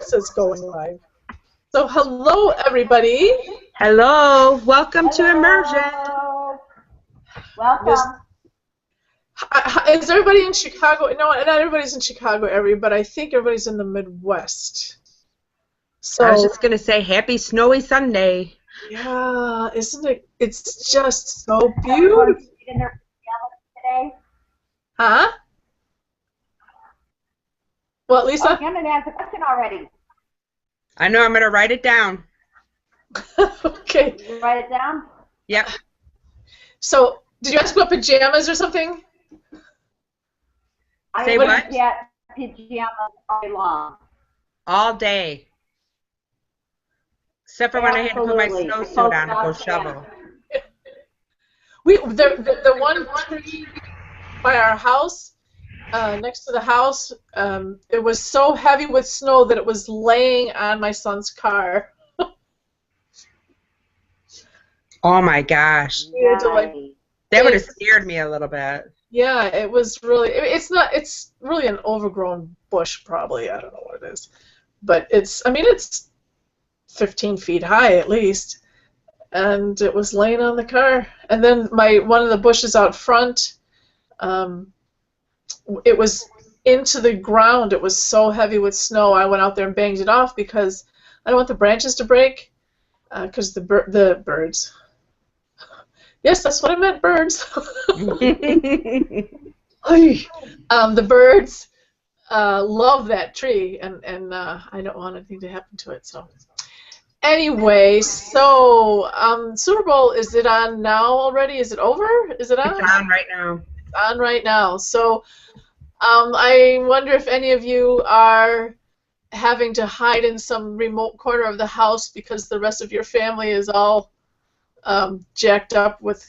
says going live. So hello, everybody. Hello. Welcome to Immersion. Welcome. Is everybody in Chicago? No, not everybody's in Chicago area, but I think everybody's in the Midwest. So, I was just going to say happy snowy Sunday. yeah, isn't it? It's just so beautiful. Today? Huh? What, Lisa? Oh, Hammond has a question already. I know. I'm going to write it down. Okay. You write it down? Yep. So, did you guys go pajamas or something? Say what? Yeah, pajamas all day long. All day. Except for when I had to put my Absolutely. snowsuit on to go shovel. The one tree by our house, next to the house, it was so heavy with snow that it was laying on my son's car. Oh my gosh. That would have scared me a little bit. Yeah, it was really. It's really an overgrown bush, probably. I don't know what it is, but it's. I mean, it's 15 feet high at least, and it was laying on the car. And then one of the bushes out front, it was into the ground. It was so heavy with snow. I went out there and banged it off because I don't want the branches to break, because the birds. Yes, that's what I meant, birds. The birds love that tree, and I don't want anything to happen to it. So, anyway, Super Bowl, is it on now already? Is it over? Is it on? It's on right now. It's on right now. So, I wonder if any of you are having to hide in some remote corner of the house because the rest of your family is all jacked up with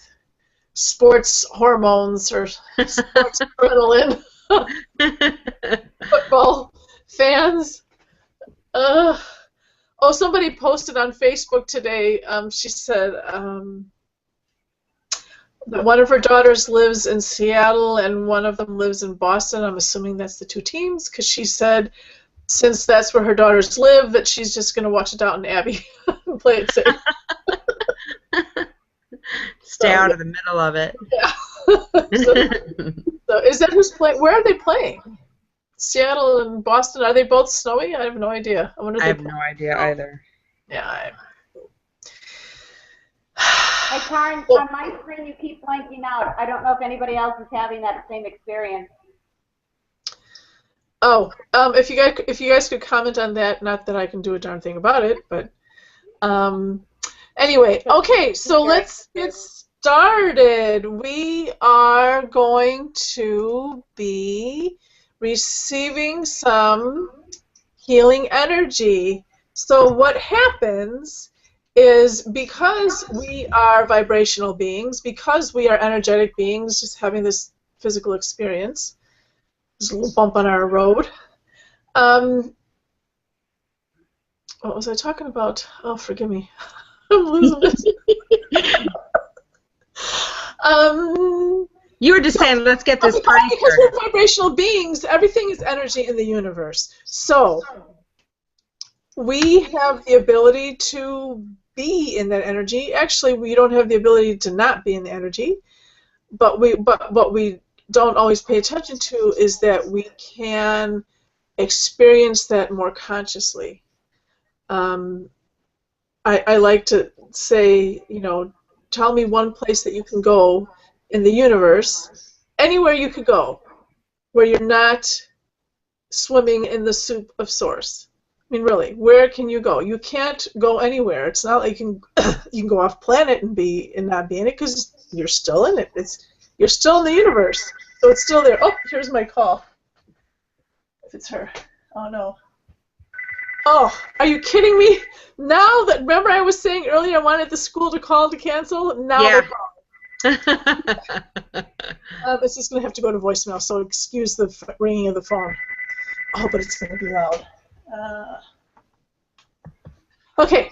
sports hormones or sports adrenaline. Football fans. Somebody posted on Facebook today. She said that one of her daughters lives in Seattle and one of them lives in Boston. I'm assuming that's the two teams, because she said since that's where her daughters live, that she's just going to watch Downton Abbey and play it safe. Stay out of the middle of it. Yeah. so is that who's playing? Where are they playing? Seattle and Boston. Are they both snowy? I have no idea. I have no idea either. Yeah. Hey, Karen, on my screen you keep blanking out. I don't know if anybody else is having that same experience. Oh, if you guys could comment on that, not that I can do a darn thing about it, but anyway, okay, so let's get started. We are going to be receiving some healing energy. So what happens is, because we are vibrational beings, because we are energetic beings, just having this physical experience, there's a little bump on our road. What was I talking about? Oh, forgive me. I'm losing it. You were just saying, let's get this party because started. we're vibrational beings, everything is energy in the universe. So we have the ability to be in that energy. Actually, we don't have the ability to not be in the energy, but what we don't always pay attention to is that we can experience that more consciously. I like to say, tell me one place that you can go in the universe, anywhere you could go, where you're not swimming in the soup of source. I mean, really, where can you go? You can't go anywhere. It's not like you can go off planet and not be in it, because you're still in it. You're still in the universe, so it's still there. Oh, here's my call. If it's her. Oh no. Oh, are you kidding me? Now that, remember I was saying earlier I wanted the school to call to cancel? Now Yeah. they're calling. This is going to have to go to voicemail, so excuse the ringing of the phone. Oh, but it's going to be loud. Okay,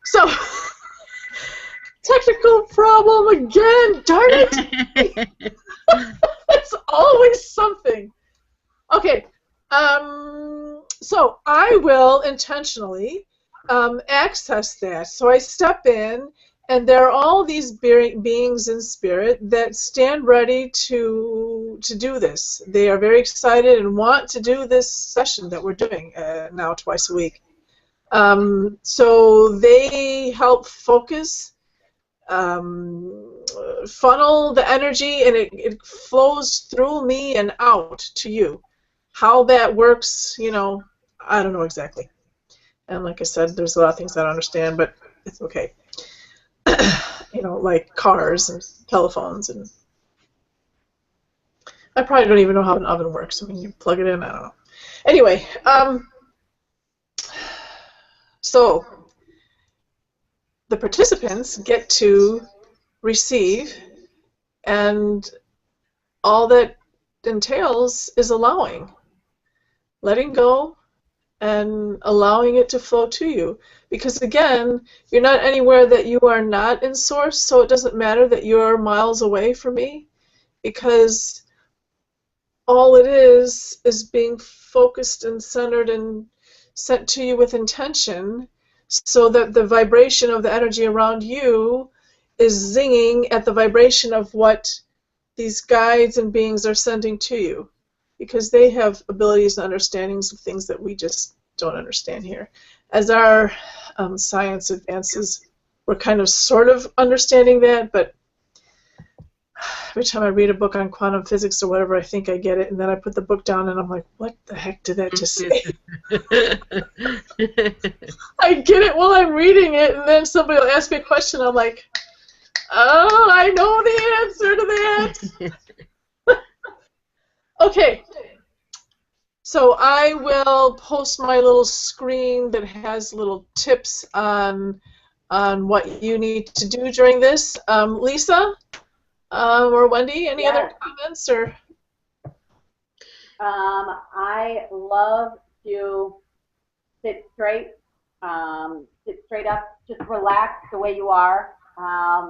so technical problem again. Darn it! It's always something. Okay. So I will intentionally access that. So I step in, and there are all these beings in spirit that stand ready to do this. They are very excited and want to do this session that we're doing now twice a week. So they help focus, funnel the energy, and it flows through me and out to you. How that works, I don't know exactly. And like I said, there's a lot of things I don't understand, but it's okay. Like cars and telephones, and I probably don't even know how an oven works. So when you plug it in, I don't know. Anyway, so the participants get to receive, and all that entails is letting go, and allowing it to flow to you. Because again, you're not anywhere that you are not in source, so it doesn't matter that you're miles away from me, because all it is being focused and centered and sent to you with intention, so that the vibration of the energy around you is zinging at the vibration of what these guides and beings are sending to you, because they have abilities and understandings of things that we just don't understand here. As our science advances, we're kind of sort of understanding that, but every time I read a book on quantum physics or whatever, I think I get it, and then I put the book down and I'm like, what the heck did that just say? I get it while I'm reading it, and then somebody will ask me a question, I'm like, oh, I know the answer to that. Okay, so I will post my little screen that has little tips on what you need to do during this. Lisa or Wendy, any other comments? Or I love to sit straight up, just relax the way you are,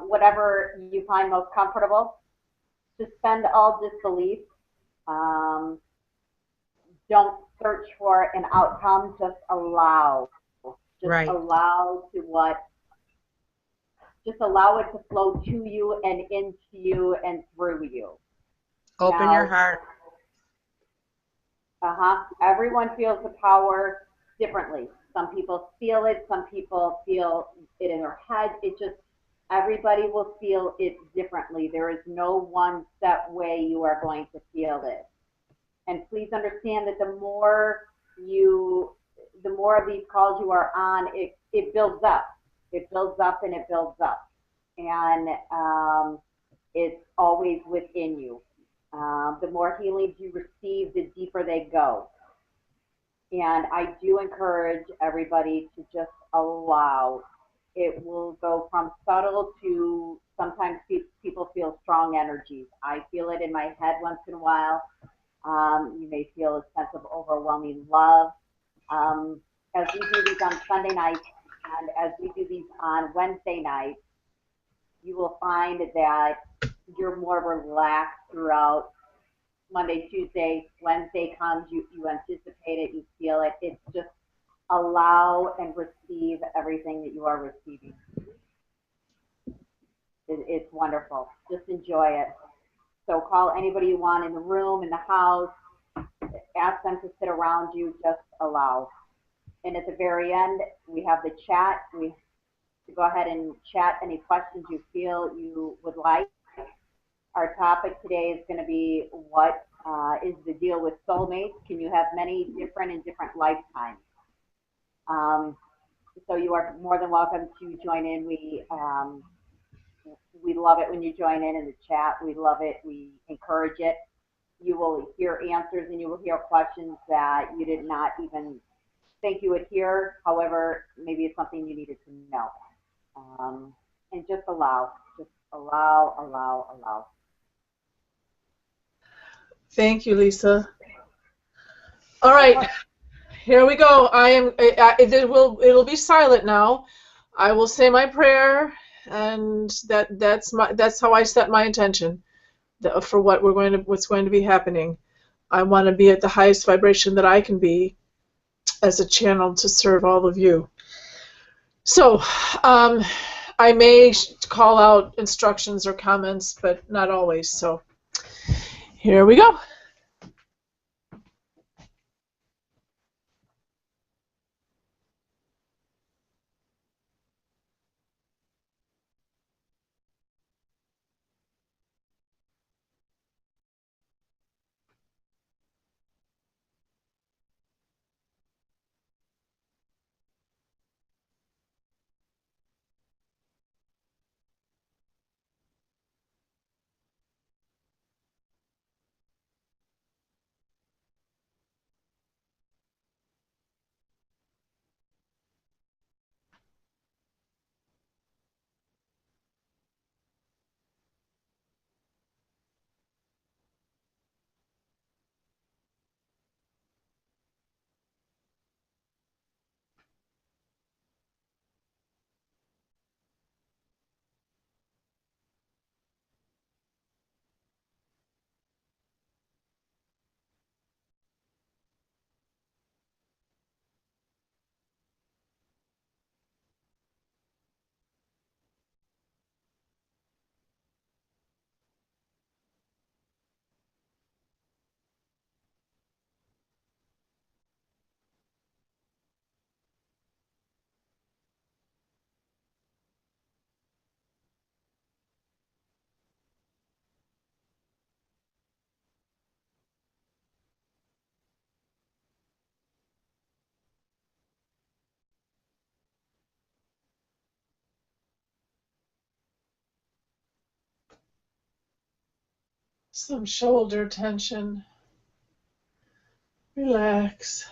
whatever you find most comfortable. Suspend all disbelief. Don't search for an outcome, just allow. Just allow just allow it to flow to you and into you and through you. Open your heart. Everyone feels the power differently. Some people feel it, some people feel it in their head. Everybody will feel it differently. There is no one set way you are going to feel it. And please understand that the more of these calls you are on, it builds up. It builds up and it builds up. And it's always within you. The more healings you receive, the deeper they go. And I do encourage everybody to just allow. It will go from subtle to sometimes people feel strong energies. I feel it in my head once in a while. You may feel a sense of overwhelming love. As we do these on Sunday nights and as we do these on Wednesday nights, you will find that you're more relaxed throughout. Monday, Tuesday, Wednesday comes, you anticipate it, you feel it. It's just allow and receive everything that you are receiving. It's wonderful. Just enjoy it. So call anybody you want in the room, in the house. Ask them to sit around you. Just allow. And at the very end, we have the chat. We go ahead and chat any questions you feel you would like. Our topic today is going to be what is the deal with soulmates? Can you have many different in different lifetimes? So you are more than welcome to join in. We love it when you join in the chat. We love it. We encourage it. You will hear answers and you will hear questions that you did not even think you would hear. However, maybe it's something you needed to know. And just allow. Just allow, allow, allow. Thank you, Lisa. All right, here we go. It'll be silent now. I will say my prayer, and that's how I set my intention for what's going to be happening. I want to be at the highest vibration that I can be, as a channel to serve all of you. So I may call out instructions or comments, but not always. So here we go. Some shoulder tension. Relax.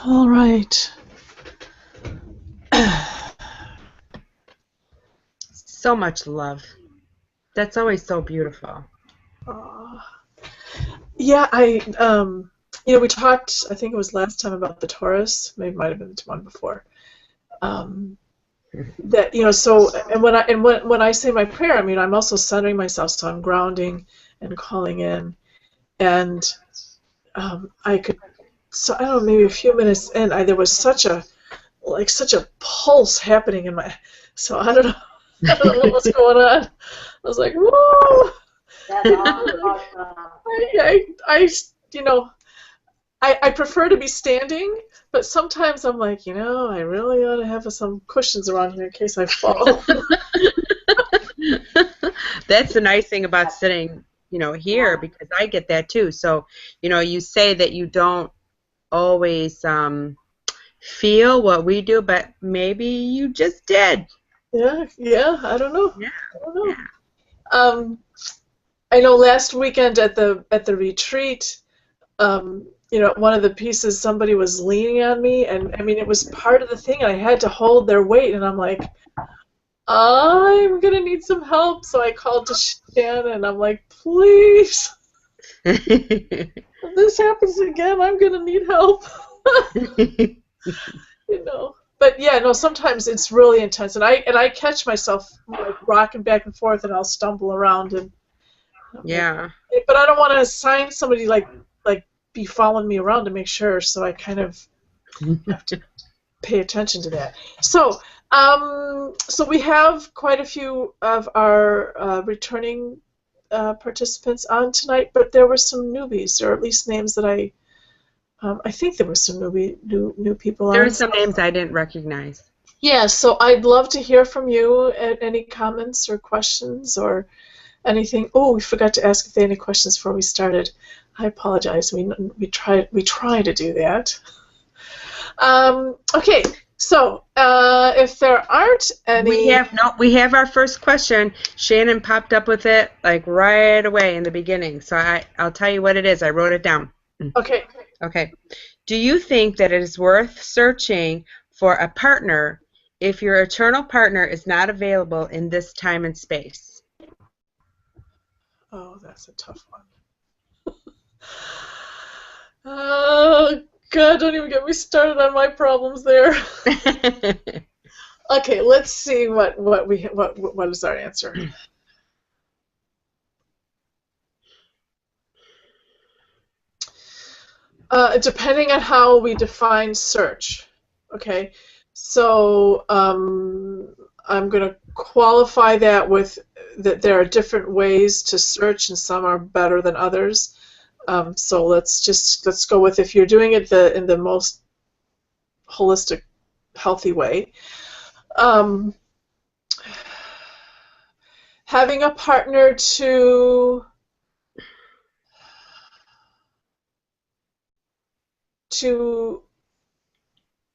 All right. So much love. That's always so beautiful. Yeah, we talked, I think it was last time about the Taurus, maybe it might have been the one before. That, so, and when I say my prayer, I mean, I'm also centering myself, so I'm grounding and calling in. And I could, so I don't know, maybe a few minutes in, there was such a pulse happening in my, so I don't know, I don't know what was going on. I was like, whoa! That's awesome. You know, I prefer to be standing, but sometimes I'm like, I really ought to have some cushions around here in case I fall. That's the nice thing about sitting, here, because I get that too. So, you say that you don't always feel what we do, but maybe you just did. Yeah, I don't know. Yeah. I don't know. I know last weekend at the retreat, one of the pieces, somebody was leaning on me, and I mean, it was part of the thing, and I had to hold their weight, and I'm like, I'm gonna need some help. So I called to Shannon, and I'm like, please, if this happens again, I'm gonna need help. But yeah, no, sometimes it's really intense, and I catch myself like rocking back and forth, and I'll stumble around, and yeah. but I don't want to assign somebody like be following me around to make sure, so I kind of have to pay attention to that. So we have quite a few of our returning participants on tonight, but there were some newbies, or at least names that I think there were some new people on. There were some names I didn't recognize. Yeah, so I'd love to hear from you. Any comments or questions or anything? Oh, we forgot to ask if they had any questions before we started. I apologize. We try to do that. Okay, so if there aren't any, we have our first question. Shannon popped up with it like right away in the beginning, so I'll tell you what it is. I wrote it down. Okay. Okay. Do you think that it is worth searching for a partner if your eternal partner is not available in this time and space? Oh, that's a tough one. Oh, God, don't even get me started on my problems there. Okay, let's see what is our answer. Depending on how we define search. Okay, so I'm going to qualify that with that there are different ways to search, and some are better than others. So let's go with, if you're doing it in the most holistic, healthy way. Having a partner to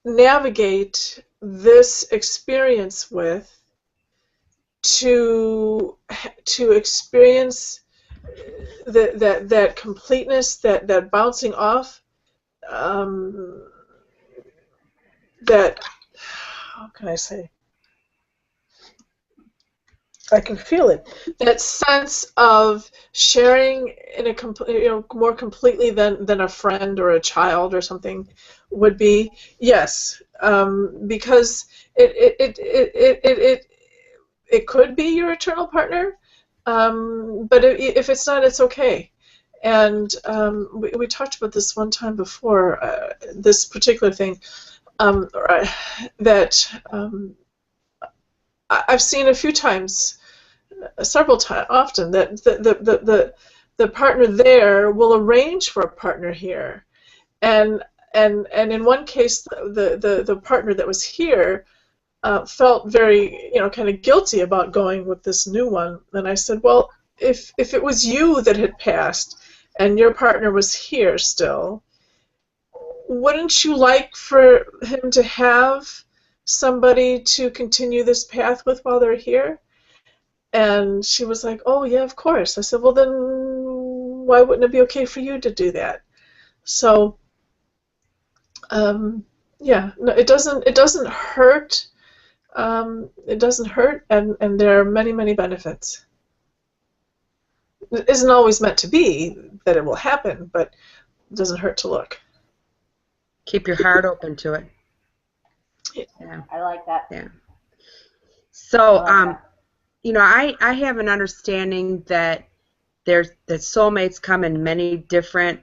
navigate this experience with, to experience that completeness, that bouncing off, that, how can I say? I can feel it. That sense of sharing in a more completely than a friend or a child or something would be, yes, because it could be your eternal partner, but if it's not, it's okay. And we talked about this one time before, this particular thing, that I've seen a few times, several times, often, that the partner there will arrange for a partner here, and in one case, the partner that was here felt very, kind of guilty about going with this new one. And I said, well, if it was you that had passed and your partner was here still, wouldn't you like for him to have somebody to continue this path with while they're here? And she was like, oh, yeah, of course. I said, well, then why wouldn't it be okay for you to do that? So Yeah, no, it doesn't. It doesn't hurt. It doesn't hurt, and there are many, many benefits. It isn't always meant to be that it will happen, but it doesn't hurt to look. Keep your heart open to it. Yeah. I like that. Yeah. I So, like that. you know, I have an understanding that that soulmates come in many different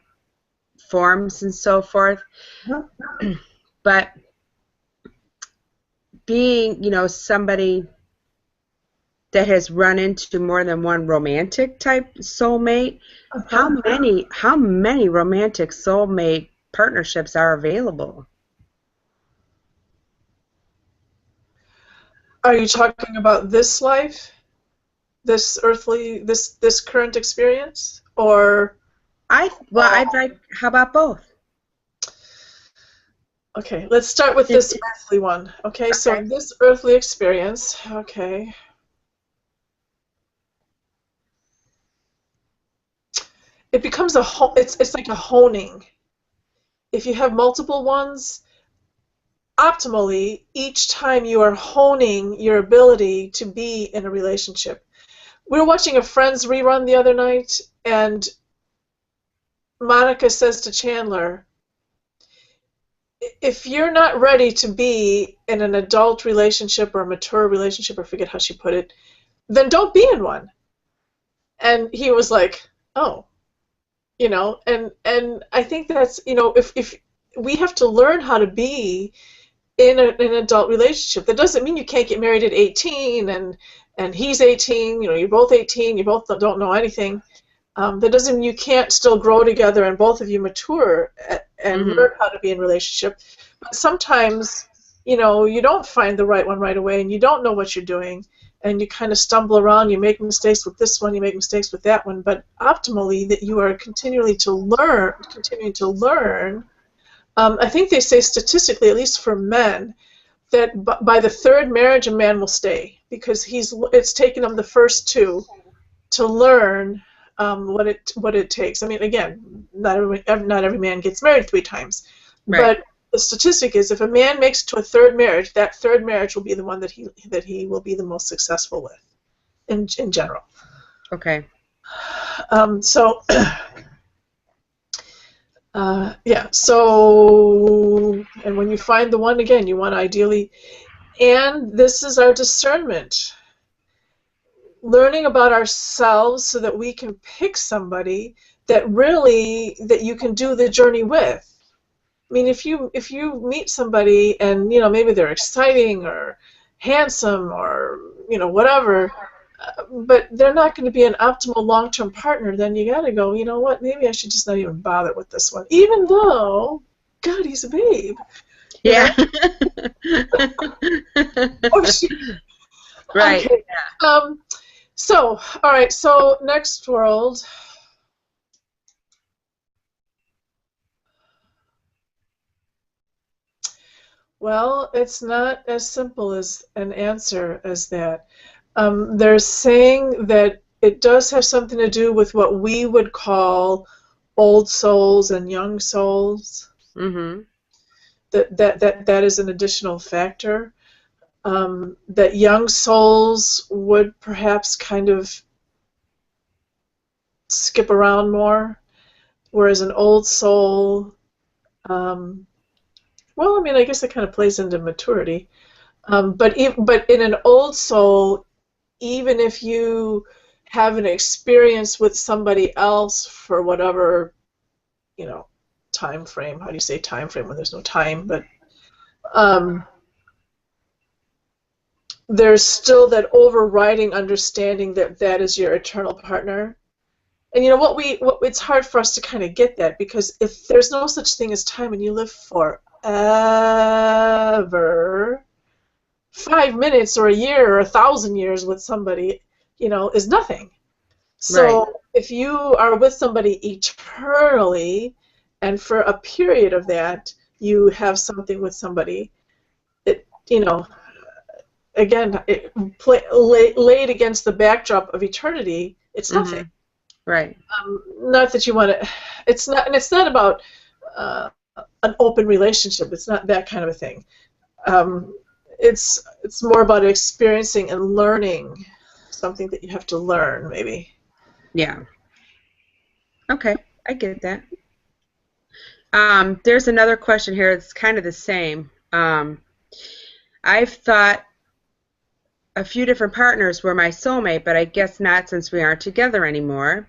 forms and so forth. But being, you know, somebody that has run into more than one romantic type soulmate, how many romantic soulmate partnerships are available? Are you talking about this life, this earthly, this current experience, or? I'd like, how about both? Okay, let's start with this earthly one. Okay, so Okay. this earthly experience, okay. It becomes it's like a honing. If you have multiple ones, optimally, each time you are honing your ability to be in a relationship. We were watching a Friends rerun the other night, and Monica says to Chandler, if you're not ready to be in an adult relationship or a mature relationship, I forget how she put it, then don't be in one. And he was like, oh, you know, and I think that's, you know, if we have to learn how to be in an adult relationship. That doesn't mean you can't get married at 18 and he's 18, you know, you're both 18, you both don't know anything. That doesn't mean you can't still grow together and both of you mature and learn how to be in a relationship. But sometimes, you know, you don't find the right one right away and you don't know what you're doing and you kind of stumble around, you make mistakes with this one, you make mistakes with that one, but optimally that you are continuing to learn. I think they say statistically, at least for men, that by the third marriage a man will stay because it's taken him the first two to learn what it takes. I mean, again, not every man gets married 3 times, Right. but the statistic is if a man makes it to a third marriage, that third marriage will be the one that he will be the most successful with, in general. Okay. So. Yeah, so, and when you find the one again, you want to ideally, and this is our discernment. Learning about ourselves so that we can pick somebody that you can do the journey with. I mean, if you meet somebody and, you know, maybe they're exciting or handsome or, you know, whatever, but they're not going to be an optimal long-term partner, then you got to go, you know what, maybe I should just not even bother with this one, even though, God, he's a babe. Yeah. Oh, she, Right. okay. So, all right, so next world. Well, it's not as simple as an answer as that. They're saying that it does have something to do with what we would call old souls and young souls. Mm-hmm. That is an additional factor. That young souls would perhaps kind of skip around more, whereas an old soul, well, I mean, I guess it kind of plays into maturity. But in an old soul, even if you have an experience with somebody else for whatever, you know, time frame. How do you say time frame when there's no time? But there's still that overriding understanding that that is your eternal partner. And you know it's hard for us to kind of get that because if there's no such thing as time and you live forever, 5 minutes or a year or 1,000 years with somebody, you know, is nothing. So Right. if you are with somebody eternally, and for a period of that you have something with somebody, it, you know, again, laid against the backdrop of eternity, it's nothing. Right. Not that you want to. It's not, and it's not about an open relationship. It's not that kind of a thing. Um, it's more about experiencing and learning something that you have to learn, maybe. Yeah. Okay, I get that. There's another question here. It's kind of the same. I've thought a few different partners were my soulmate, but I guess not since we aren't together anymore.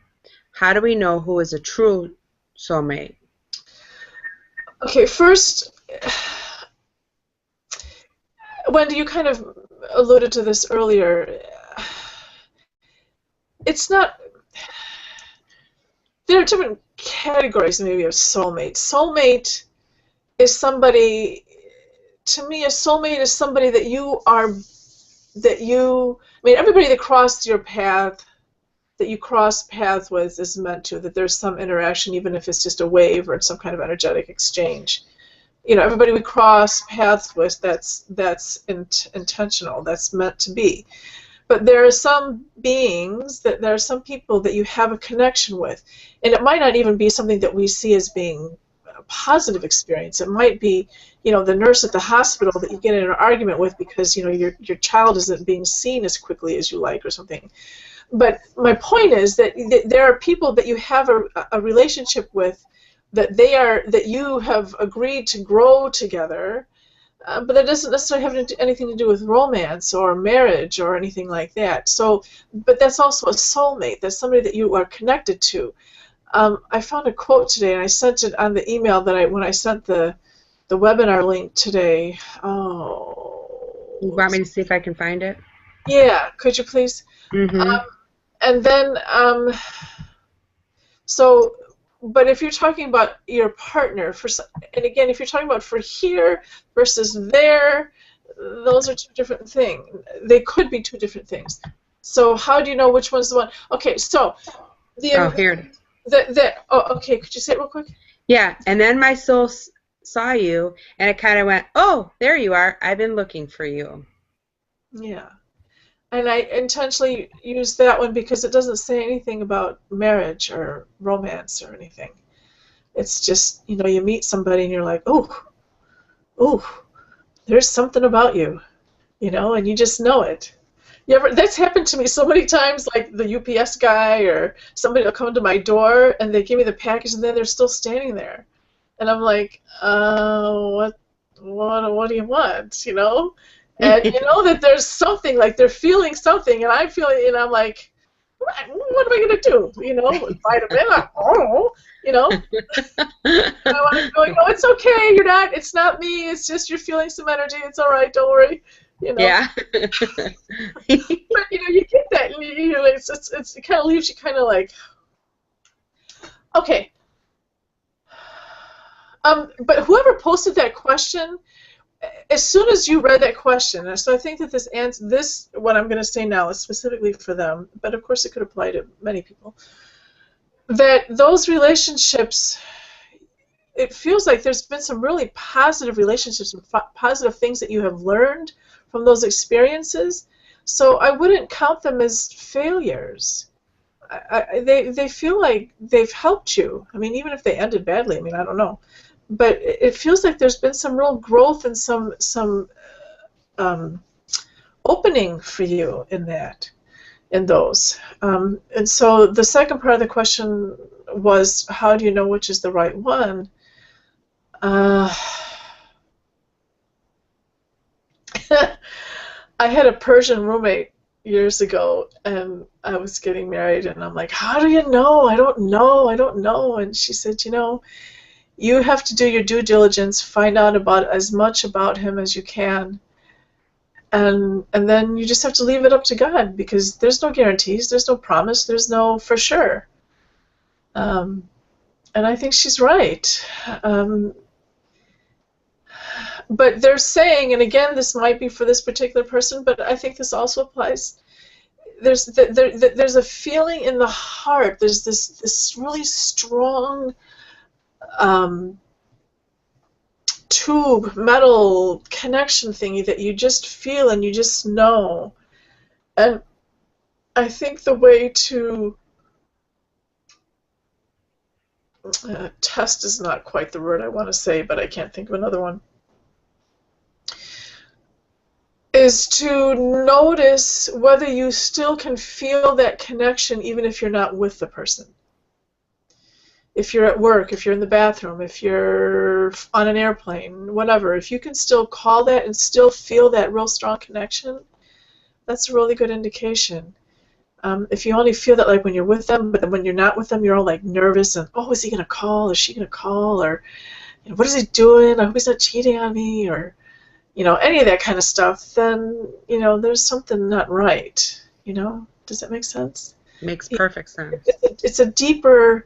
How do we know who is a true soulmate? Okay, first, Wendy, you kind of alluded to this earlier. It's not. There are different categories, maybe, of soulmate. Soulmate is somebody. To me, a soulmate is somebody that you are. That you. I mean, everybody that crossed your path, that you cross paths with, is meant to. That there's some interaction, even if it's just a wave or some kind of energetic exchange. You know, everybody we cross paths with, that's intentional. That's meant to be. But there are some beings, there are some people that you have a connection with, and it might not even be something that we see as being a positive experience. It might be, you know, the nurse at the hospital that you get in an argument with because, you know, your child isn't being seen as quickly as you like or something. But my point is that there are people that you have a relationship with, that you have agreed to grow together. But that doesn't necessarily have anything to do with romance or marriage or anything like that. So, but that's also a soulmate. That's somebody that you are connected to. I found a quote today, and I sent it on the email when I sent the webinar link today. You want me to see if I can find it? Yeah, could you please? Mm-hmm. And then, so, but if you're talking about your partner, and again, if you're talking about for here versus there, those are two different things. They could be two different things. So how do you know which one's the one? Okay, so Oh, here it is. Okay, could you say it real quick? Yeah, and then my soul saw you, and it kind of went, oh, there you are. I've been looking for you. Yeah. And I intentionally used that one because it doesn't say anything about marriage or romance or anything. It's just, you know, you meet somebody and you're like, oh, there's something about you, you know, and you just know it. That's happened to me so many times, like the UPS guy or somebody will come to my door and they give me the package and then they're still standing there. And I'm like, what do you want, you know? And you know that there's something, like they're feeling something, and I'm feeling, and I'm like, what am I going to do? You know, invite them in? I don't know, you know? I want to go, you know, it's okay, it's not me, it's just you're feeling some energy, it's all right, don't worry, you know? Yeah. But, you know, you get that, and it kind of leaves you kind of like, okay. But whoever posted that question, as soon as you read that question, so I think that this what I'm going to say now is specifically for them, but of course it could apply to many people, that those relationships, it feels like there's been some really positive relationships and positive things that you have learned from those experiences, so I wouldn't count them as failures. They feel like they've helped you. I mean, even if they ended badly, I mean, I don't know. But it feels like there's been some real growth and some opening for you in those. And so the second part of the question was, how do you know which is the right one? I had a Persian roommate years ago, and I was getting married, and I'm like, how do you know? I don't know. And she said, you know, you have to do your due diligence, find out about as much about him as you can, and then you just have to leave it up to God, because there's no guarantees, there's no promise, there's no for sure. And I think she's right. But they're saying, and again, this might be for this particular person, but I think this also applies. There's a feeling in the heart. There's this really strong tube metal connection thingy that you just feel and you just know. And I think the way to test is not quite the word I want to say, but I can't think of another one, is to notice whether you still can feel that connection even if you're not with the person. If you're at work, if you're in the bathroom, if you're on an airplane, whatever, if you can still call that and still feel that real strong connection, that's a really good indication. If you only feel that like when you're with them, but then when you're not with them, you're all like nervous and, oh, is he going to call? Is she going to call? Or, what is he doing? I hope he's not cheating on me, or, any of that kind of stuff, then, there's something not right. Does that make sense? Makes perfect sense. It's a deeper,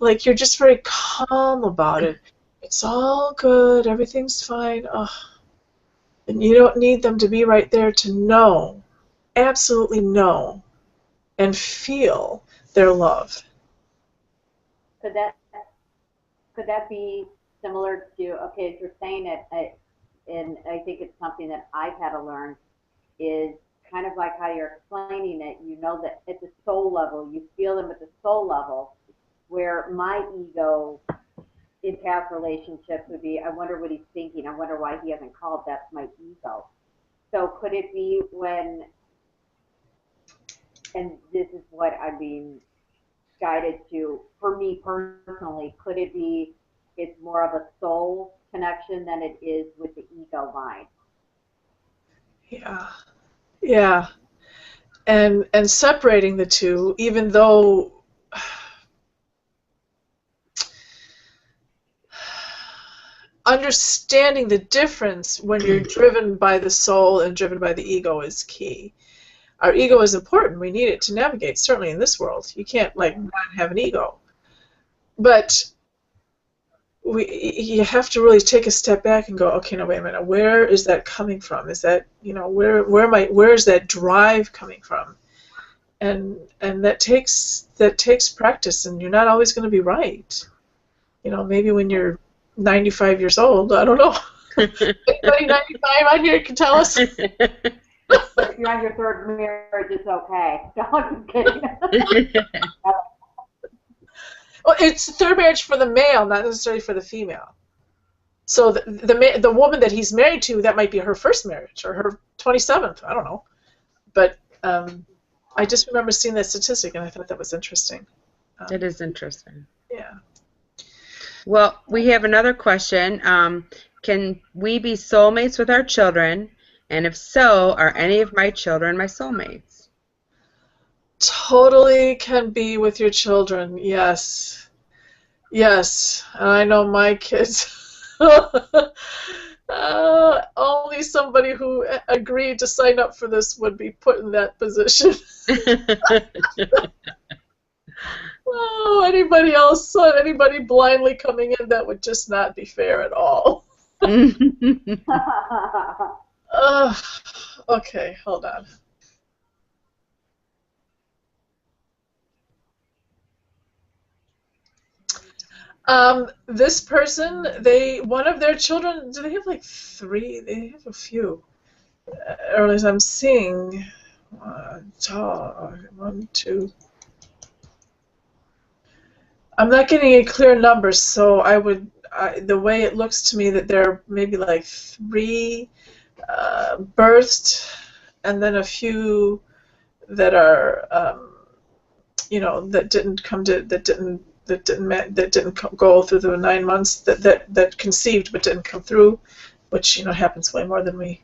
like you're just very calm about it. It's all good. Everything's fine. Oh. And you don't need them to be right there to know, absolutely know, and feel their love. Could that be similar to, okay, as you're saying it, and I think it's something that I've had to learn, is kind of like how you're explaining it. You know that at the soul level, you feel them at the soul level, where my ego in past relationships would be, I wonder what he's thinking, I wonder why he hasn't called, that's my ego. So could it be when, and this is what I'm being guided to, for me personally, could it be it's more of a soul connection than it is with the ego mind? Yeah. Yeah. And separating the two, even though understanding the difference when you're driven by the soul and driven by the ego is key. Our ego is important. We need it to navigate, certainly in this world. You can't, not have an ego. But you have to really take a step back and go, okay, no, wait a minute. Where is that coming from? Is that, where is that drive coming from? And that takes practice, and you're not always going to be right. Maybe when you're 95 years old, I don't know. Anybody 95 out here can tell us? But if you're on your third marriage, it's okay. No, I'm just kidding. Well, it's third marriage for the male, not necessarily for the female. So the woman that he's married to, that might be her first marriage or her 27th. I don't know. But I just remember seeing that statistic, and I thought that was interesting. It is interesting. Yeah. Well, we have another question. Can we be soulmates with our children? And if so, are any of my children my soulmates? Totally can be with your children, yes. Yes, and I know my kids. Only somebody who agreed to sign up for this would be put in that position. Oh, anybody else, anybody blindly coming in, that would just not be fair at all. Okay, hold on. This person, one of their children, do they have like 3? They have a few. Or as I'm seeing, 1, 2. I'm not getting a clear number, so the way it looks to me that there are maybe like 3 birthed, and then a few that are, that didn't go through the 9 months, that conceived but didn't come through, which happens way more than we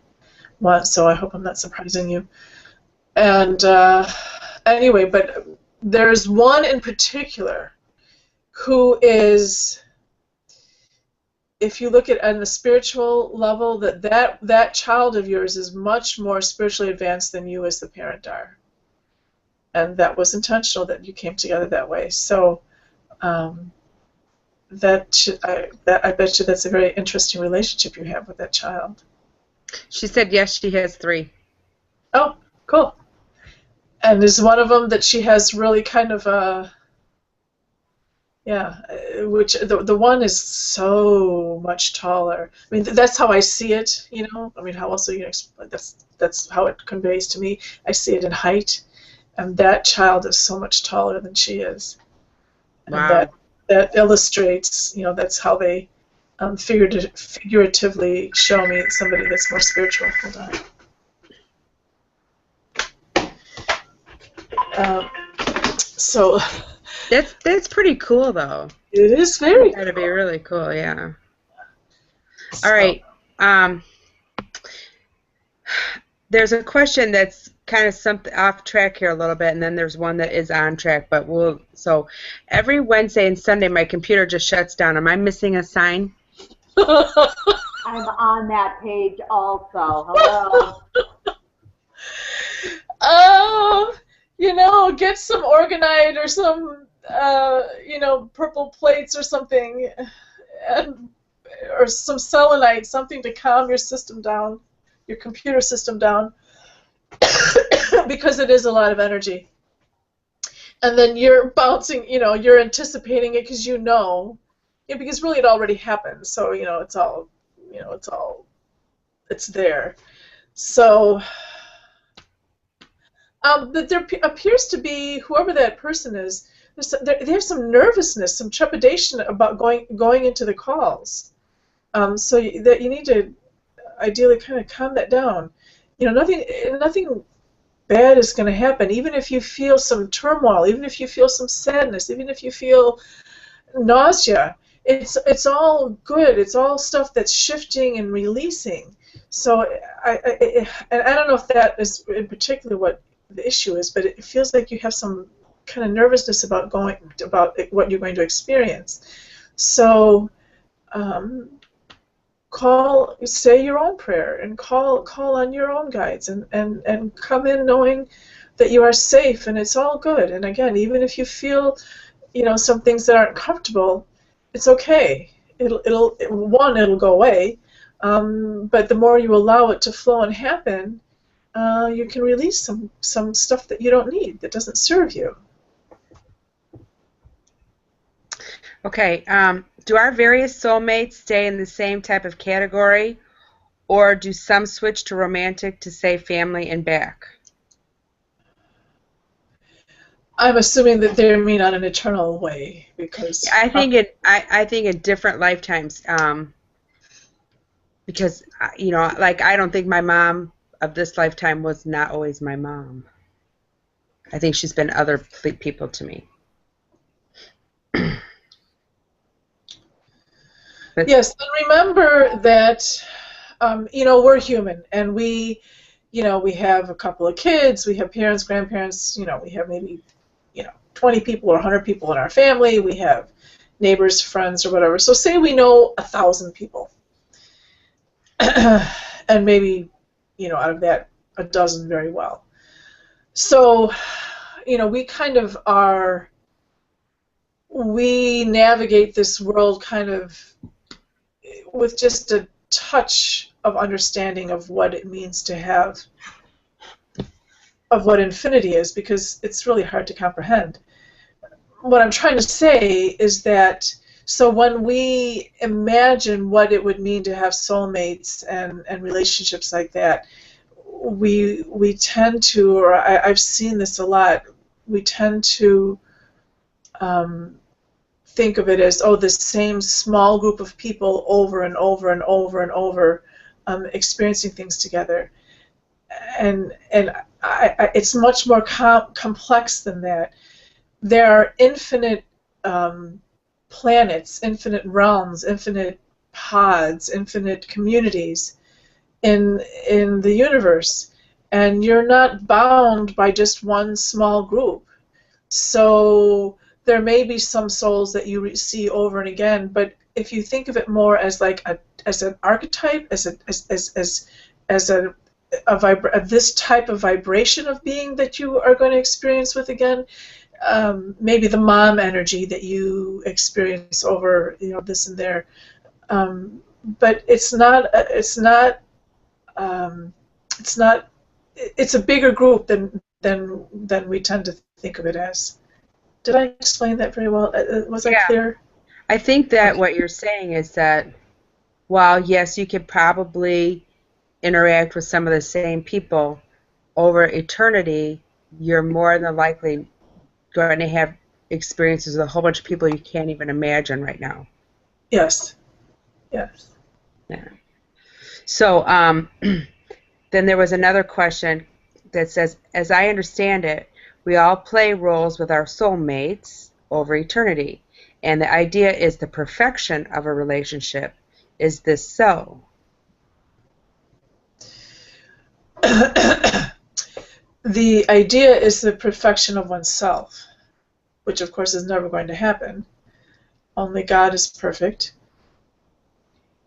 want. So I hope I'm not surprising you. And anyway, but there's one in particular who is, if you look at on the spiritual level, that child of yours is much more spiritually advanced than you as the parent are. And that was intentional that you came together that way. So I bet you that's a very interesting relationship you have with that child. She said yes, she has 3. Oh, cool. And is one of them that she has really kind of which the one is so much taller. I mean, that's how I see it, I mean, how else are you going to explain? That's how it conveys to me. I see it in height, and that child is so much taller than she is. And wow. that illustrates, that's how they figuratively show me somebody that's more spiritual. Hold on. So That's pretty cool, though. it is very That'd be really cool, yeah. So, All right. There's a question that's kind of something off track here a little bit, and then there's one that is on track. But so every Wednesday and Sunday, my computer just shuts down. Am I missing a sign? I'm on that page also. Hello. Get some organite or some, purple plates or something, or some selenite, something to calm your system down, your computer system down, because it is a lot of energy. And then you're bouncing, you're anticipating it because because really it already happened. So, it's there. So, but there appears to be, whoever that person is, they have some nervousness, some trepidation about going into the calls. So that you need to ideally kind of calm that down. Nothing bad is going to happen. Even if you feel some turmoil, even if you feel some sadness, even if you feel nausea, it's all good. It's all stuff that's shifting and releasing. So I don't know if that is in particular what the issue is, but it feels like you have some kind of nervousness about what you're going to experience. So say your own prayer and call on your own guides and come in knowing that you are safe and it's all good. And again, even if you feel some things that aren't comfortable, it's okay. It'll go away. But the more you allow it to flow and happen, you can release some stuff that you don't need, that doesn't serve you. Okay. Do our various soulmates stay in the same type of category, or do some switch to romantic to say family and back? I'm assuming that they mean on an eternal way, because I think in different lifetimes. Because I don't think my mom of this lifetime was not always my mom. I think she's been other people to me. Yes, and remember that we're human, and we have a couple of kids, we have parents, grandparents, we have maybe 20 people or 100 people in our family, we have neighbors, friends, or whatever. So say we know 1,000 people, and maybe out of that a dozen very well. So we kind of we navigate this world kind of with just a touch of understanding of what it means to have, of what infinity is, because it's really hard to comprehend. What I'm trying to say is that, so when we imagine what it would mean to have soulmates and relationships like that, we tend to, or I've seen this a lot, we tend to think of it as, the same small group of people over and over and over and over experiencing things together. And it's much more complex than that. There are infinite planets, infinite realms, infinite pods, infinite communities in the universe, and you're not bound by just one small group. So there may be some souls that you see over and again, but if you think of it more as like as an archetype, as this type of vibration of being that you are going to experience with again, maybe the mom energy that you experience over this and there, but it's a bigger group than we tend to think of it as. Did I explain that very well? Was I clear? I think that what you're saying is that while, yes, you could probably interact with some of the same people over eternity, you're more than likely going to have experiences with a whole bunch of people you can't even imagine right now. Yes. Yes. Yeah. So then there was another question that says, as I understand it, we all play roles with our soulmates over eternity, and the idea is the perfection of a relationship. Is this so? The idea is the perfection of oneself, which of course is never going to happen. Only God is perfect.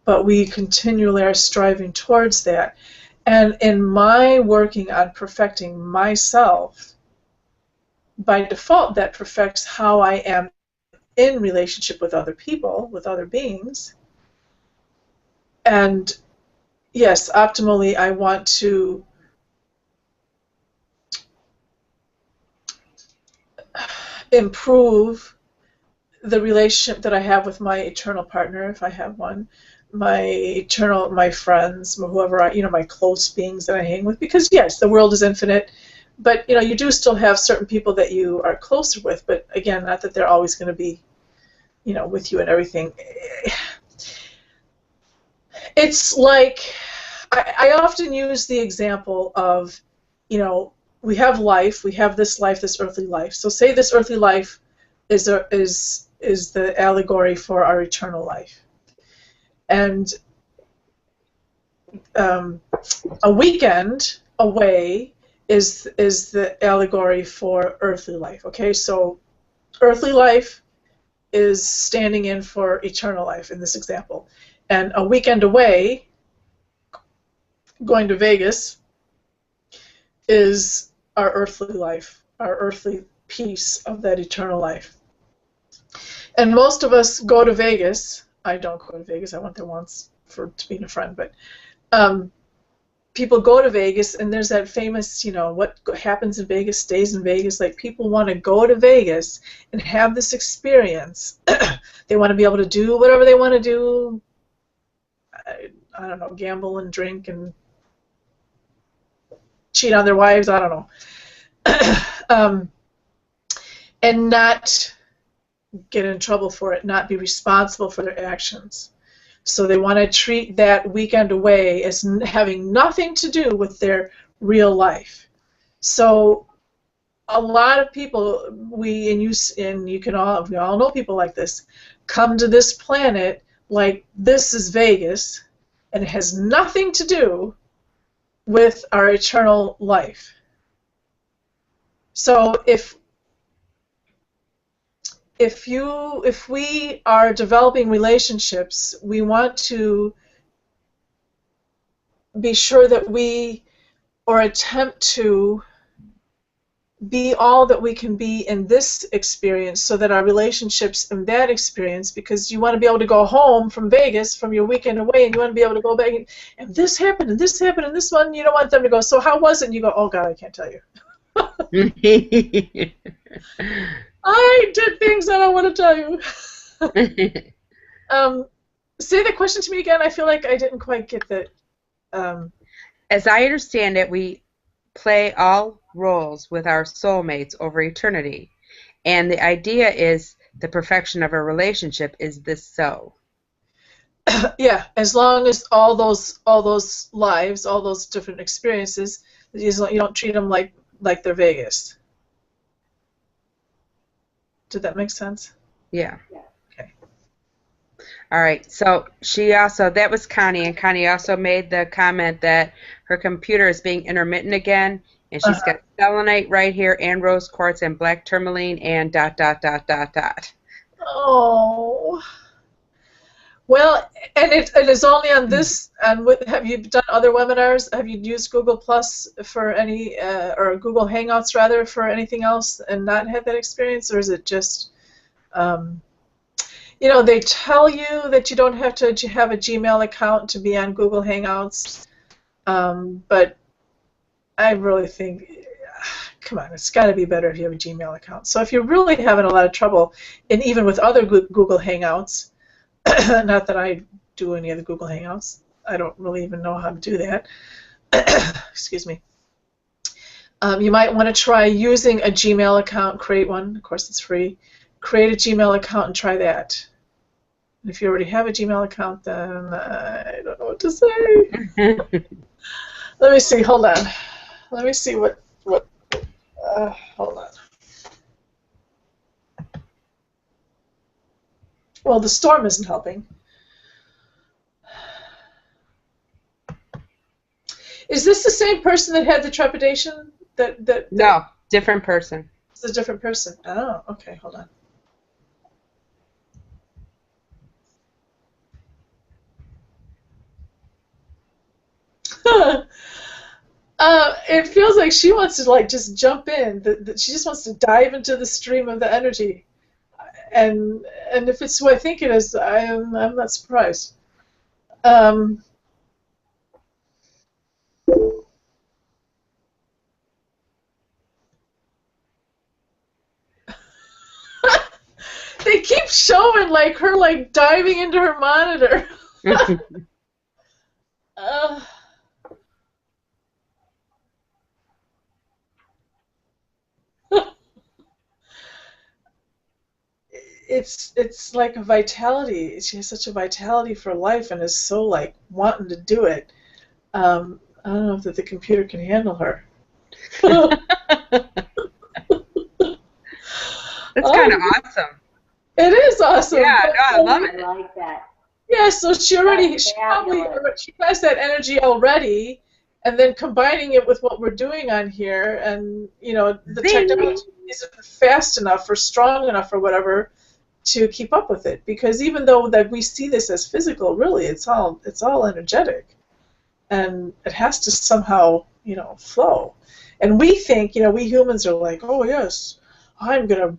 But we continually are striving towards that. And in my working on perfecting myself, by default, that perfects how I am in relationship with other people, with other beings. And yes, optimally, I want to improve the relationship that I have with my eternal partner, if I have one, my friends, whoever my close beings that I hang with. Because yes, the world is infinite, but you do still have certain people that you are closer with. But again, not that they're always going to be, with you and everything. It's like I often use the example of, we have life, we have this life, this earthly life. So say this earthly life is the allegory for our eternal life, and a weekend away is the allegory for earthly life. Okay, so earthly life is standing in for eternal life in this example, and a weekend away, going to Vegas, is our earthly life, our earthly piece of that eternal life. And most of us go to Vegas. I don't go to Vegas. I went there once to meet a friend, but people go to Vegas, and there's that famous, what happens in Vegas stays in Vegas. Like, people want to go to Vegas and have this experience. They want to be able to do whatever they want to do. I don't know, gamble and drink and cheat on their wives. I don't know. And not get in trouble for it, not be responsible for their actions. So they want to treat that weekend away as having nothing to do with their real life. So a lot of people, we all know people like this, come to this planet like this is Vegas, and it has nothing to do with our eternal life. So if we are developing relationships, we want to be sure that we, or attempt to be all that we can be in this experience, so that our relationships in that experience, because you want to be able to go home from Vegas, from your weekend away, and you want to be able to go back and this happened, and this happened, and this one, you don't want them to go, so how was it? And you go, oh God, I can't tell you. I did things I don't want to tell you. Say the question to me again. I feel like I didn't quite get that. As I understand it, we play all roles with our soulmates over eternity, and the idea is the perfection of a relationship. Is this so? Yeah, as long as all those lives, all those different experiences, you don't treat them like they're Vegas. Did that make sense? Yeah. Okay. All right. So that was Connie, and Connie also made the comment that her computer is being intermittent again, and she's got selenite right here, and rose quartz, and black tourmaline, and ... Oh. Well, and it is only on this. And have you done other webinars? Have you used Google Plus for any, or Google Hangouts rather, for anything else, and not had that experience, or is it just, they tell you that you don't have to have a Gmail account to be on Google Hangouts, but I really think, come on, it's got to be better if you have a Gmail account. So if you're really having a lot of trouble, and even with other Google Hangouts, not that I do any of the Google Hangouts. I don't really even know how to do that. Excuse me. You might want to try using a Gmail account, create one. Of course, it's free. Create a Gmail account and try that. And if you already have a Gmail account, then I don't know what to say. Let me see. Hold on. Let me see what. Hold on. Well, the storm isn't helping. Is this the same person that had the trepidation? No, different person. It's a different person. Oh, okay. Hold on. It feels like she wants to like just jump in. She just wants to dive into the stream of the energy, and if it's who I think it is, I'm not surprised. They keep showing like her like diving into her monitor. It's like a vitality. She has such a vitality for life and is so like wanting to do it. I don't know if the computer can handle her. That's kind of awesome. It is awesome. Yeah, no, I love it. I like that. Yeah, so she has that energy already, and then combining it with what we're doing on here, and the technology isn't fast enough or strong enough or whatever to keep up with it. Because even though that we see this as physical, really it's all energetic, and it has to somehow flow. And we think we humans are like, oh yes, I'm gonna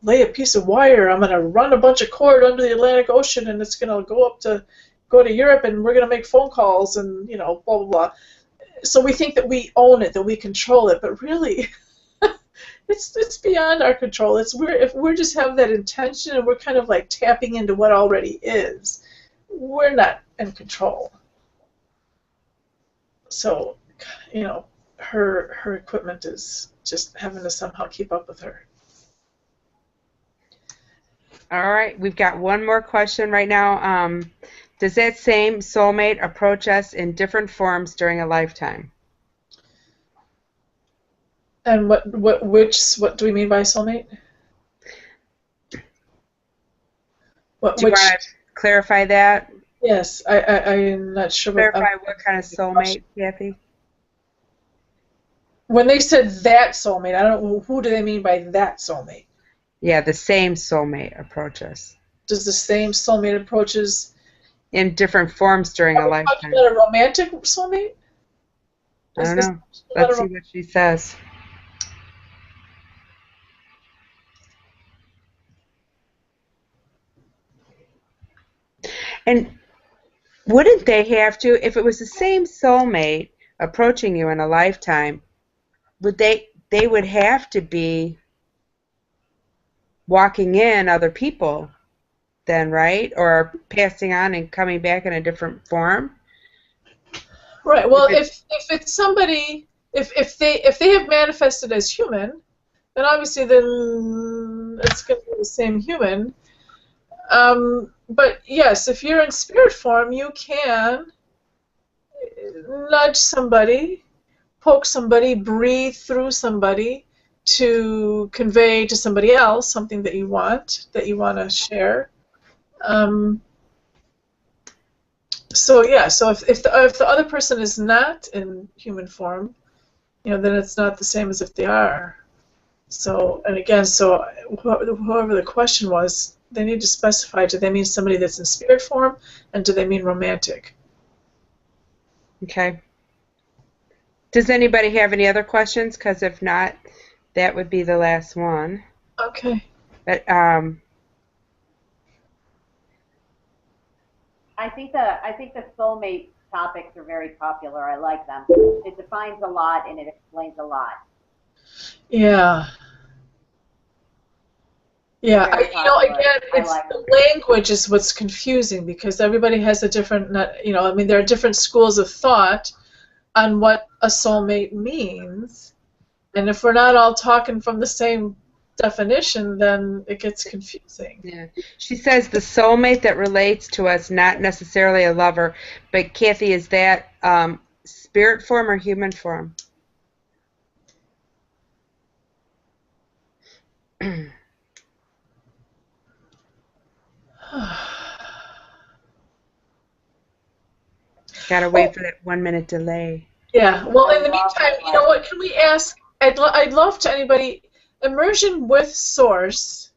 lay a piece of wire. I'm gonna run a bunch of cord under the Atlantic Ocean, and it's gonna go to Europe, and we're gonna make phone calls, and blah blah blah. So we think that we own it, that we control it, but really, it's beyond our control. If we just have that intention, and we're kind of like tapping into what already is, we're not in control. So, her equipment is just having to somehow keep up with her. All right, we've got one more question right now. Does that same soulmate approach us in different forms during a lifetime? And what do we mean by soulmate? Do you want to clarify that? Yes, I'm not sure. Clarify what kind of soulmate, Kathy? When they said that soulmate, I don't know, who do they mean by that soulmate? Yeah, the same soulmate approach us. Does the same soulmate approaches in different forms during a lifetime? Are a romantic soulmate? I don't know. Let's see what she says. And wouldn't they have to, if it was the same soulmate approaching you in a lifetime, they would have to be walking in other people then, right? Or passing on and coming back in a different form? Right. Well, if it's somebody, if they have manifested as human, then obviously then it's going to be the same human. But yes, if you're in spirit form, you can nudge somebody, poke somebody, breathe through somebody to convey to somebody else something that you want to share. So yeah, so if the other person is not in human form, then it's not the same as if they are. So, and again, so whoever the question was, they need to specify, do they mean somebody that's in spirit form, and do they mean romantic? Okay. Does anybody have any other questions? Because if not, that would be the last one. Okay. But I think the soulmate topics are very popular. I like them. It defines a lot and it explains a lot. Yeah. Yeah, again, it's the language is what's confusing, because everybody has a different, there are different schools of thought on what a soulmate means, And if we're not all talking from the same definition, then it gets confusing. Yeah. She says the soulmate that relates to us, not necessarily a lover. But Kathy, is that spirit form or human form? Gotta wait for that 1 minute delay. Yeah. Well, in the meantime, you know what? Can we ask? I'd love to anybody immersion with source.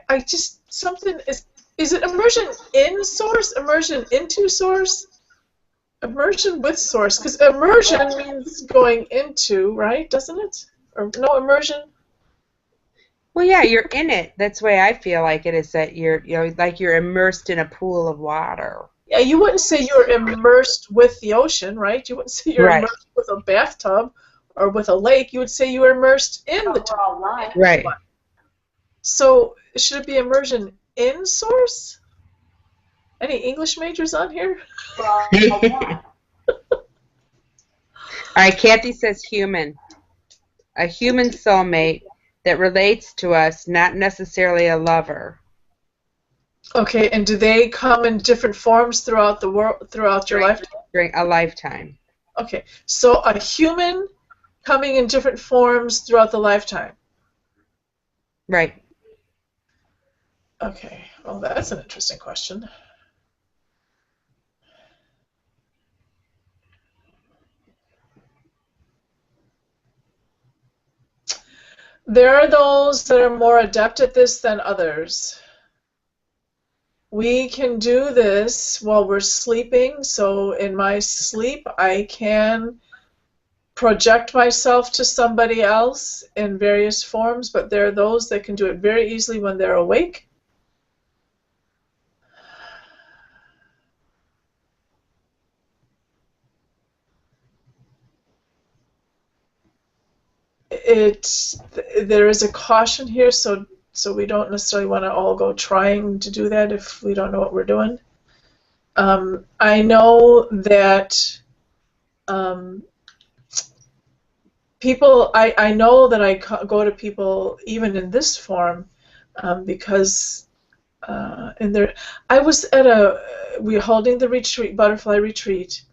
I just something is it immersion in source? Immersion into source? Immersion with source? Because immersion means going into, right? Doesn't it? Or no immersion? Well, yeah, you're in it. That's the way I feel like it is that like you're immersed in a pool of water. Yeah, you wouldn't say you're immersed with the ocean, right? You wouldn't say you're Right. immersed with a bathtub or with a lake. You would say you were immersed in the tub. Right. So should it be immersion in source? Any English majors on here? All right, Kathy says human. A human soulmate that relates to us, not necessarily a lover. Okay, and do they come in different forms throughout the world, throughout your lifetime? During a lifetime. Okay, so a human coming in different forms throughout the lifetime. Right. Okay, well, that's an interesting question. There are those that are more adept at this than others. We can do this while we're sleeping, so in my sleep I can project myself to somebody else in various forms, but there are those that can do it very easily when they're awake. There is a caution here, so we don't necessarily want to all go trying to do that if we don't know what we're doing. I know that people, I know that I go to people even in this form because I was at we were holding the retreat, butterfly retreat,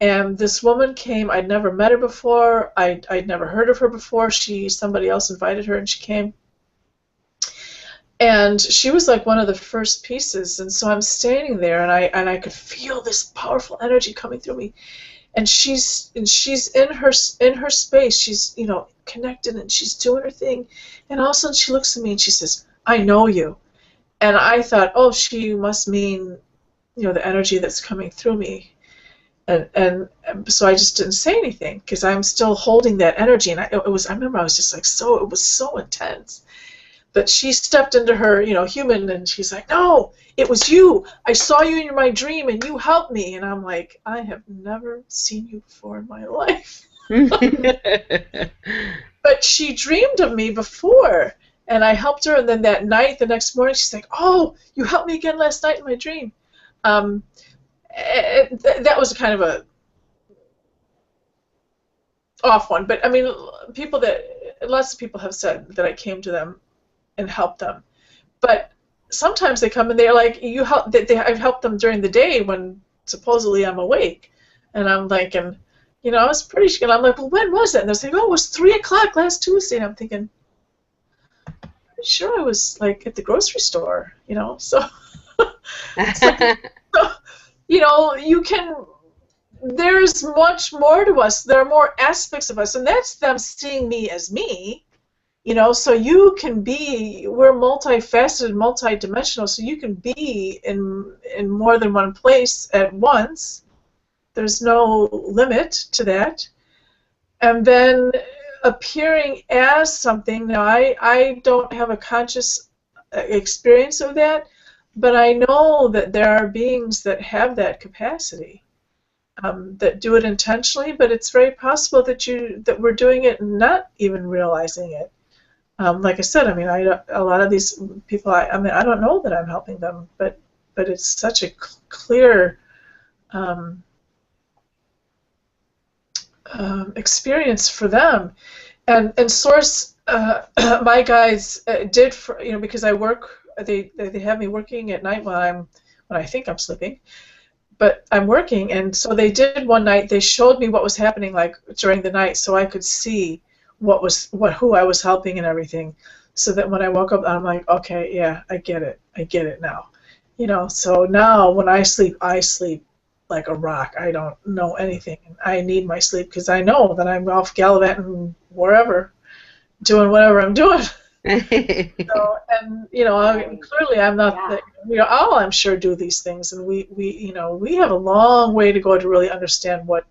and this woman came. I'd never met her before. I'd never heard of her before. Somebody else invited her, and she came. And she was like one of the first pieces, and so I'm standing there, and I could feel this powerful energy coming through me. And she's in her space. She's connected, and she's doing her thing. And all of a sudden, she looks at me and she says, "I know you." And I thought, oh, she must mean the energy that's coming through me. And so I just didn't say anything because I'm still holding that energy. And I remember I was just like, it was so intense. But she stepped into her, human, and she's like, "No, it was you. I saw you in my dream, and you helped me." And I'm like, I have never seen you before in my life. But she dreamed of me before, and I helped her. And then that night, the next morning, she's like, "Oh, you helped me again last night in my dream." That was kind of a off one. But I mean, lots of people have said that I came to them and help them, but sometimes they come and they're like, I've helped them during the day when supposedly I'm awake, and I'm like, and I was pretty sure. I'm like, well, when was it? And they're saying, oh, it was 3:00 last Tuesday. And I'm thinking, pretty sure I was like at the grocery store, so. It's like, there's much more to us. There are more aspects of us, and that's them seeing me as me. So you can be, we're multifaceted, multidimensional, so you can be in more than one place at once. There's no limit to that. And then appearing as something, now I don't have a conscious experience of that, but I know that there are beings that have that capacity, that do it intentionally, but it's very possible that we're doing it and not even realizing it. Like I said, I mean, a lot of these people, I mean, I don't know that I'm helping them, but it's such a clear experience for them. And Source, my guides did, because I work, they have me working at night when I think I'm sleeping, but I'm working, and so they did one night. They showed me what was happening like during the night, so I could see who I was helping and everything, so that when I woke up, I'm like, okay, yeah, I get it now, So now when I sleep like a rock. I don't know anything. I need my sleep because I know that I'm off gallivanting wherever, doing whatever I'm doing. So, and clearly I'm not. All I'm sure do these things, and we have a long way to go to really understand what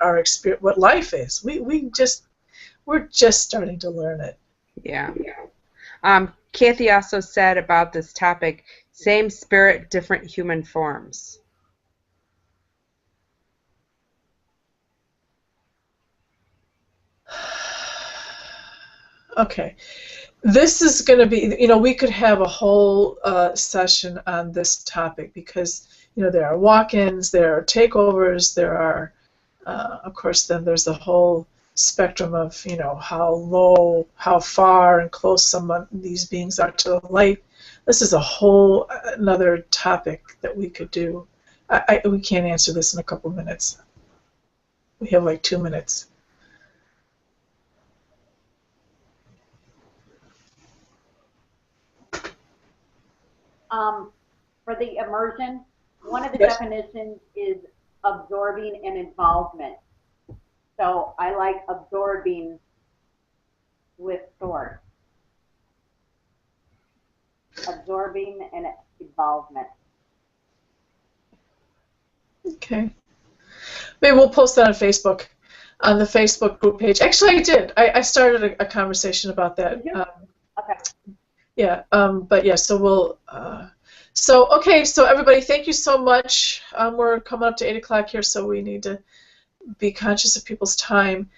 our experience, what life is. We're just starting to learn it. Yeah. Kathy also said about this topic, same spirit, different human forms. Okay. This is going to be, we could have a whole session on this topic because, there are walk-ins, there are takeovers, there are, of course, then there's the whole spectrum of, how low, how far and close some of these beings are to the light. This is a whole another topic that we could do. We can't answer this in a couple minutes. We have like 2 minutes. For the immersion, one of the Yes. definitions is absorbing and involvement. So I like absorbing with Source. Absorbing and involvement. Okay. Maybe we'll post that on Facebook, on the Facebook group page. Actually, I did. I started a conversation about that. Okay. Yeah. But yeah. So we'll. Okay. So everybody, thank you so much. We're coming up to 8 o'clock here, so we need to be conscious of people's time.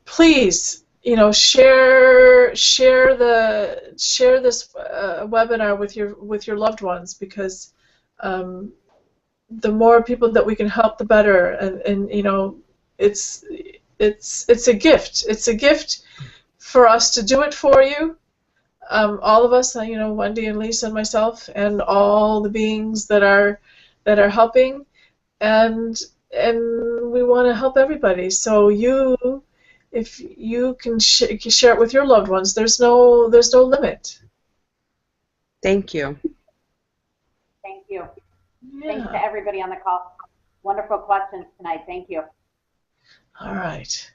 Please, share this webinar with your loved ones because. The more people that we can help, the better. And it's a gift. It's a gift for us to do it for you. All of us, Wendy and Lisa and myself, and all the beings that are helping, and we want to help everybody. So if you can share it with your loved ones, there's no limit. Thank you. Thank you. Yeah. Thanks to everybody on the call. Wonderful questions tonight. Thank you. All right.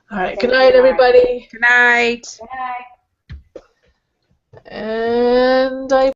All right. Good night, everybody. Good night. Good night. And I